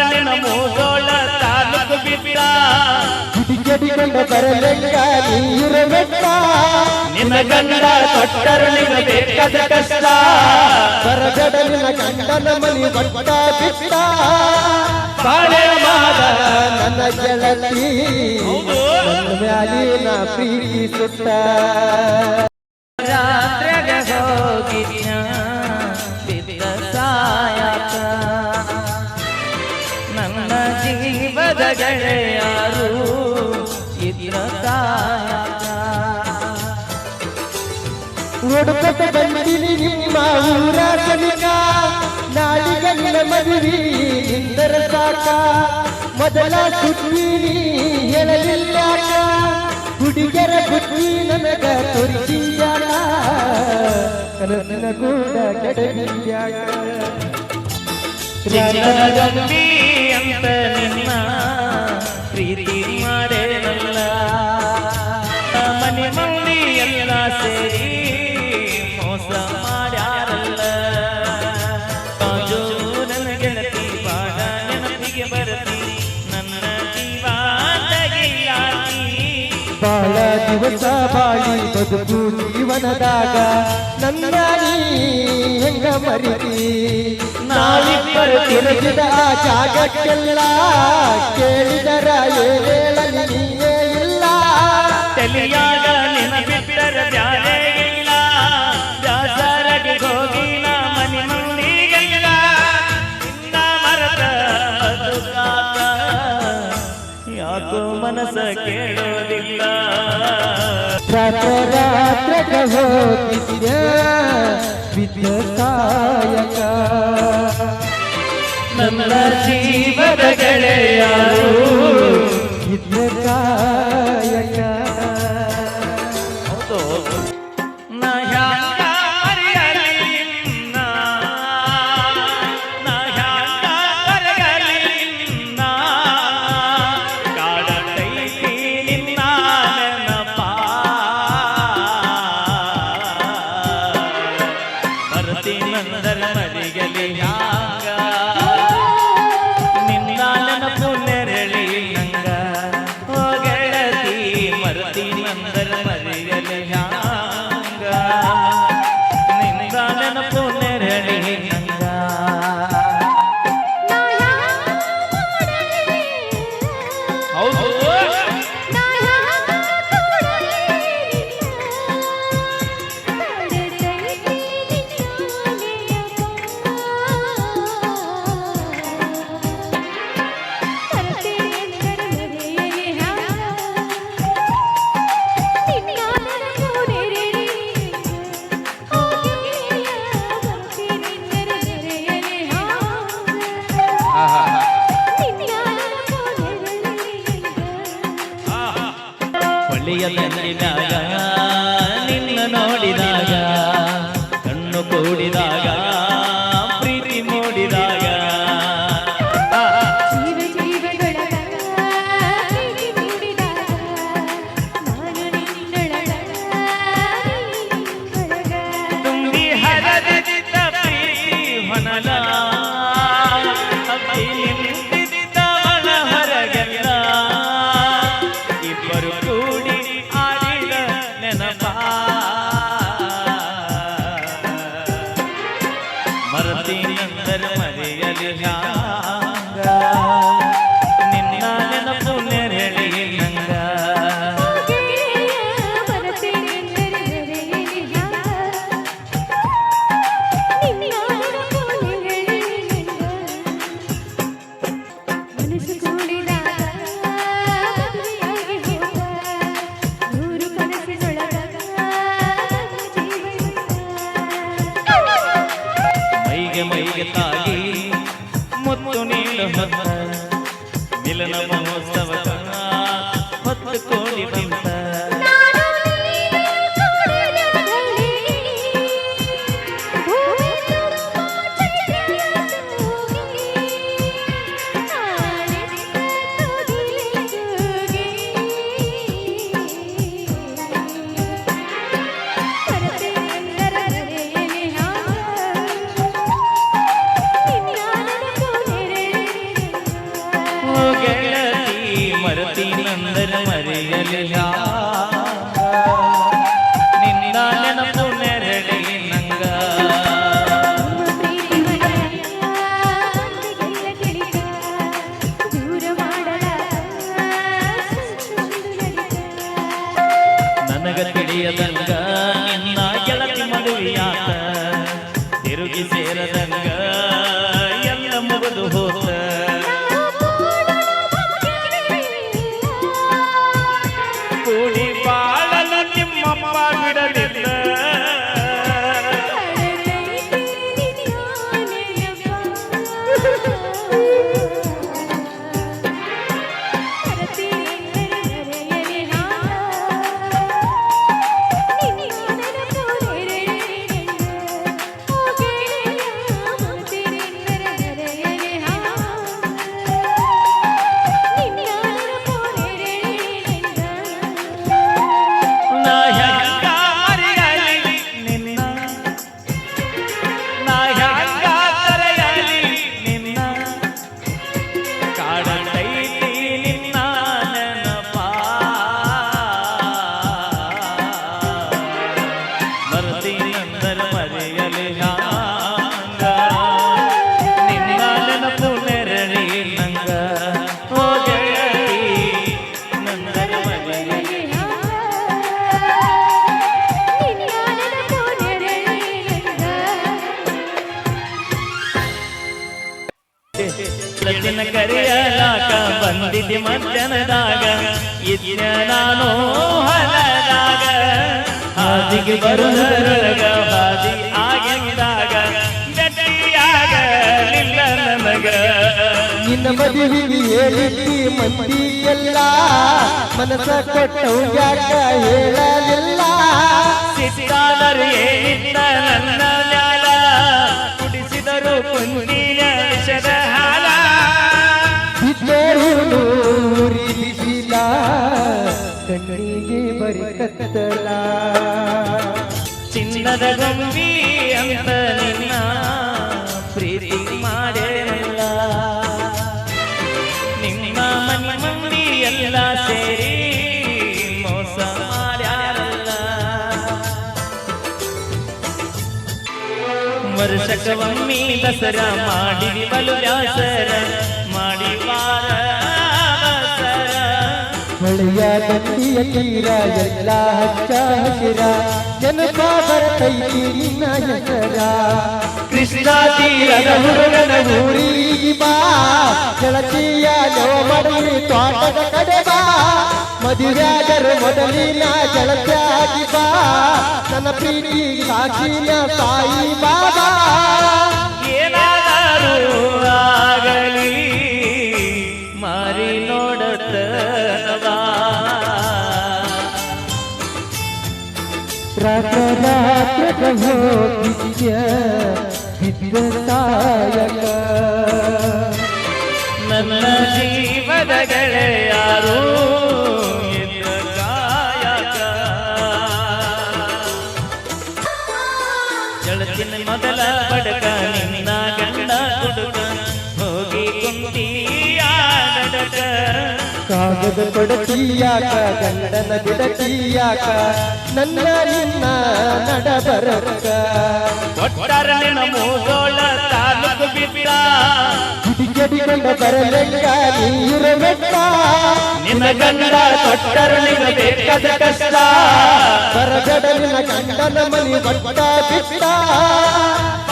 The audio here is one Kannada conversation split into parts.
ನಿನ್ನ ಮೂಡೋಳ ತಾಲೂಕು ಬಿಟ್ಟ ಹುಡುಗಿಕೊಂಡು ಬರಲೆಂಗ ನೀರವೆಟ್ಟ ನಿನ್ನ ಗಂಡ ಕೊಟ್ಟರು ನಿನ್ನ ಬೇಕಾದ ಕಷ್ಟ ಬರಗಡ ನಿನ್ನ ಗಂಡನ ಮನಿ ಕೊಟ್ಟ ಬಿಟ್ಟ ಬಾಳೆ ಮಾದ ನನ್ನ ಗೆಳತಿ ನನ್ನ ಮ್ಯಾಲಿನ ಪ್ರೀತಿ ಸುಟ್ಟ ರಾತ್ರೆಗೆ ಹೋಗಿದ್ಯ ಬಿದ್ದ ಸಾಯಕ ನನ್ನ ಜೀವದ ಗೆಳೆಯರು ಇದ್ರ ಸಾಯಕ ಹುಡುಕತ ಬಂದಿನಿ ನಿಮ್ಮ ಊರ ಕಲಿಕ ನಾಳಿಗ ನಿನ್ನ ಮದುವೆ ನಿಂದರ ಸಾಕ ಮೊದಲ ಸುದ್ದಿ ಹೇಳಲಿಲ್ಲ ಹುಡುಗರ ಬುದ್ಧಿ ನನಗ ತೋರಿಸಿಯಾಗ ಕನಸಿನ ಕೂಡ ಕೆಡವಿಯಾಗ ಚಿನ್ನದಂಬಿ ಅಂತ ನಿನ್ನ ಪ್ರೀತಿ ಮಾಡೇನಲ್ಲ ಮನೆ ಮಂದಿ ಎಲ್ಲ ಸೇರಿ ಮೋಸ ಮಾಡ್ಯಾರಲ್ಲ ಕಾಜು ನನ್ನ ಗೆಳತಿ ಬಾಡ ನೆನಪಿಗೆ ಬರತಿ ನನ್ನ ಜೀವ ತೆಗೆಯಾಗಿ ಬಾಳ ದಿವಸ ಬಾಳಿ ಬದುಕು ಜೀವನದಾಗ ನನ್ನ ನೀ ಹೆಂಗ ಮರಿತಿ ನಾವಿಬ್ಬರು ತಿರುಗಿದ ಆ ಜಾಗಕ್ಕೆಲ್ಲ ಕೇಳಿದರ ಹೇಳಲಿ ನೀನೇ ಇಲ್ಲ ತಲೆಯಾಗ ನಿನ್ನ ಬಿಟ್ಟರ ಬ್ಯಾರೆ ಇಲ್ಲ ಬ್ಯಾಸರಗೆ ಹೋಗಿ ನಾ ಮನೆ ಮಂದಿಗೆಲ್ಲ ನಿನ್ನ ಮರದ ಬದುಕಾಕ ಯಾಕೋ ಮನಸ್ಸ ಕೇಳೋದಿಲ್ಲ ರಾತ್ರಿ ಹೋಗಿದ್ಯ ಬಿದ್ದ ಕಾಯಕ ನನ್ನ ಜೀವದ ಗೆಳೆಯರು ಬಿದ್ದ ಕಾಯಕ ನಾ ಹ್ಯಾಂಗ ಮರೆಯಲಿ ನಿನ್ನ, ನಾ ಹ್ಯಾಂಗ ಮರೆಯಲಿ ನಿನ್ನ, ಕಾಡತೈತಿ ನಿನ್ನ ನೆನಪ. ಬರ್ತೀನಂದರ ಮರಿಯಲಿ ಹ್ಯಾಂಗ ನಿನ್ನ ನೆನಪು ನೆರಳಿ ನಂಗ ಓ ಗೆಳತಿ ಮರ್ತೀನಂದರ ಮರಿಯಲಿ ಹ್ಯಾಂಗ ನಿನ್ನ ನೆನಪು ನೆರಳಿ ನಂಗ ಹೌದು ಹೊಳೆಯ ದಂಡಿನಾಗ ನಿನ್ನ ನೋಡಿದಾಗ ಕಣ್ಣು ಕೂಡಿದಾಗ ಪ್ರೀತಿ ಮೂಡಿದಾಗ ತುಂಬಿ ಹರಿದಿದ್ದ ಪ್ರೀತಿ ಹೊನಲ ಹಬ್ಬಿ ನಿಂತಿದ್ದವಳ ಹೊರಗೆಲ್ಲ ಇಬ್ಬರು ಕೂಡಿ ಆಡಿದ ನೆನಪ ಮರತೀನಂದರ ಮರೆಯಲಿ ಹ್ಯಾಂಗ ನಿನ್ನ ನೆನಪು ನೆರಳಿ ನಂಗ ಮೈಗೆ ಮೈಗೆ ತಾಗಿ ಮುತ್ತು ನೀಡು ಹೊತ್ತ ಮಿಲನ ಮಹೋತ್ಸವ ಹೊತ್ತು ಕೋಡಿ ಬಂತ ನಂದರ ಮರೆಯಲಿ ನಿನ್ನ ನೆನಪು ನೆರಳಿ ನಂಗ ನನಗ ತಿಳಿಯದಂಗ ನಿನ್ನ ಗೆಳತಿ ಮದುವೆಯಾತ ತಿರುಗಿ ಸೇರದಂಗ ಎಲ್ಲ ಮುಗಿದು ಹೋತ ಕೂಡಿ ಬಾಳಲು ನಿಮ್ಮಮ್ಮ ಬಿಡಲಿಲ್ಲ ಸಚಿನ ಕರೆಯಲಾಕ ಬಂದಿದ್ದೆ ಮಧ್ಯಾಹ್ನದಾಗ ಇದ್ನ ನಾನು ಹೊಲದಾಗ ಹಾದಿಗೆ ಬರುವುದರೊಳಗ ಹಾದಿ ಆಗಿದ್ದಾಗ ಗಟ್ಟಿಯಾಗಲಿಲ್ಲ ನನಗ ನಿನ್ನ ಮದುವೆಗೆ ಹೇಳಿದ್ದಿ ಮಂದಿ ಎಲ್ಲ ಮನಸ ಕೊಟ್ಟವು ಯಾಕ ಹೇಳಲಿಲ್ಲ ಸಿಟ್ಟಾದರೂ ಏನಿಲ್ಲ ನನ್ನ ಮ್ಯಾಲ ಕುಡಿಸಿದರು ಕುಂದಿನ ವಿಷದ ಹಾಲ ಬಿದ್ದೂರಿ ಬಿಸಿಲ ಕಣ್ಣಿಗೆ ಬರಿ ಕತ್ತಲ ಚಿನ್ನದ ಗೊಂಬಿ ಅಂತ ನಿನ್ನ ಪ್ರೀತಿ ಮಾಡೇನಲ್ಲ ನಿಮ್ಮ ಮನೆ ಮಂದಿ ಎಲ್ಲ ಸೇರಿ ಮೋಸ ಮಾಡ್ಯಾರಲ್ಲ ವರ್ಷಕ್ಕೊಮ್ಮೆ ದಸರಾ ಮಾಡಿದಿ ಬಲು ವ್ಯಾಸರ ಮಾಡಿ ವಾರ ಹೊಳೆಯ ದಂಡಿಯ ತೀರ ಎಲ್ಲ ಹಚ್ಚ ಹಸಿರ ನೆನಪ ಬರ್ತೈತಿ ನಿನ್ನ ಹೆಸರ ಕೃಷ್ಣ ತೀರದ ಹುಡುಗನ ಊರಿಗೆ ಬಾ ಗೆಳತಿಯ ಮಾಡಲಿ ತೋಟದ ಕಡೆ ಬಾ ಮದುವೆಯಾದರು ಮೊದಲಿನ ಗೆಳತಿಯಾಗಿ ಬಾ ನನ್ನ ಪ್ರೀತಿ ಸಾಕ್ಷಿನ ಸಾಯಿ ಬಾಬಾ ಏನಾದರೂ ಆಗಲಿ ಮಾರಿ ನೋಡುತ್ತವಾ ರಾತ್ರ ಹೋಗಿದ್ಯ ವಿದ್ಯಸಾಯಕ ನನ್ನ ಜೀವದ ಗೆಳೆಯಾರು ಇದ್ರ ಕಾಯಕ ಜಳತಿನ ಮೊದಲ ಬಡಕ ನಿನ್ನ ಗಂಡ ಕುಡುಕ ಹೋಗಿ ಕುಂತಿಯ ನಡಕ ಕಾಗದ ಕೊಡತಿಯಾಕ ಗಂಡನ ಬಿಡತಿಯಾಕ ನನ್ನ ನಿನ್ನ ನಡಬರಕ ಒಟ್ಟಾರ ನಿನ್ನ ಮೂಗೋಳ ತಾಲೂಕು ಬಿಟ್ಟ ಹಿಡಿಗಡಿಗೊಂಡ ಬರಲೆಕ್ಕ ನೀರವೆಕ್ಕ ನಿನ್ನ ಗಂಡ ಕೊಟ್ಟರು ನಿನ್ನ ಬೇಕಾದ ಕಷ್ಟ ಬರಗಡ ನಿನ್ನ ಗಂಡನ ಮನಿ ಬಟ್ಟ ಬಿಟ್ಟ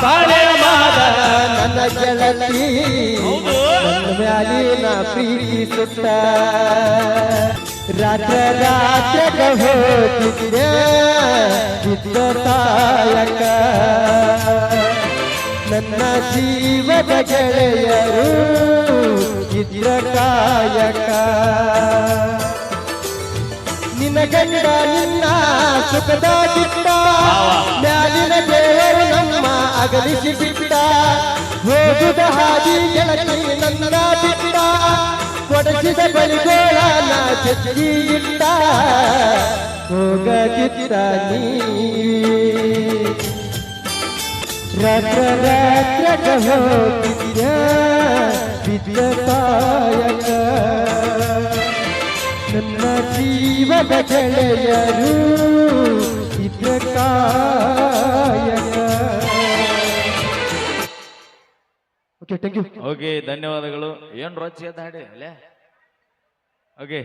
ಬಾಳೆ ಮಾದ ನನ್ನ ಗೆಳತಿ ನನ್ನ ಮ್ಯಾಲಿನ ಪ್ರೀತಿ ಸುಟ್ಟ ರಾತ್ರ ಹೋಗಿದ್ದೆ ವಿದ್ಯಸಾಯಕ ನನ್ನ ಜೀವದ ಗೆಳೆಯರು ಇದ್ರ ಕಾಯಕ ನಿನ್ನ ಗಂಡ ನಿನ್ನ ಸುಖದ ಬಿಟ್ಟ ಮ್ಯಾಲಿನ ದೇವರು ನಮ್ಮ ಅಗಲಿಸಿ ಬಿಟ್ಟ ಹೋಗುದ ಹಾದಿ ಗೆಳತಿ ನನ್ನ ಬಿಟ್ಟ ಕೊಡಸಿದ ಬಲಿಗೋಳನ ಚೆಚ್ಚಿ ಇಟ್ಟ ಹೋಗದಿದ್ದ ನೀ ರಾತ್ರ ಹೋಗಿದ್ಯ ವಿದ್ಯಸಾಯಕ ನನ್ನ ಪ್ರೀತಿಯದ ಗೆಳೆಯರು ಇದ್ದ ಕಾಯಕ. Okay thank you. ಓಕೆ ಧನ್ಯವಾದಗಳು. ಏನು ರೋಚಿ ಅಂತ ಹಾಡಿ ಅಲ್ಲೇ. ಓಕೆ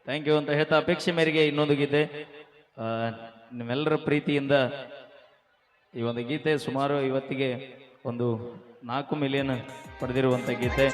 ಥ್ಯಾಂಕ್ ಯು ಅಂತ ಹೇಳ್ತಾ ಅಪೇಕ್ಷೆ ಮೇರೆಗೆ ಇನ್ನೊಂದು ಗೀತೆ ನಿಮ್ಮೆಲ್ಲರ ಪ್ರೀತಿಯಿಂದ ಈ ಒಂದು ಗೀತೆ ಸುಮಾರು ಇವತ್ತಿಗೆ ಒಂದು 4 ಮಿಲಿಯನ್ ಪಡೆದಿರುವಂಥ ಗೀತೆ.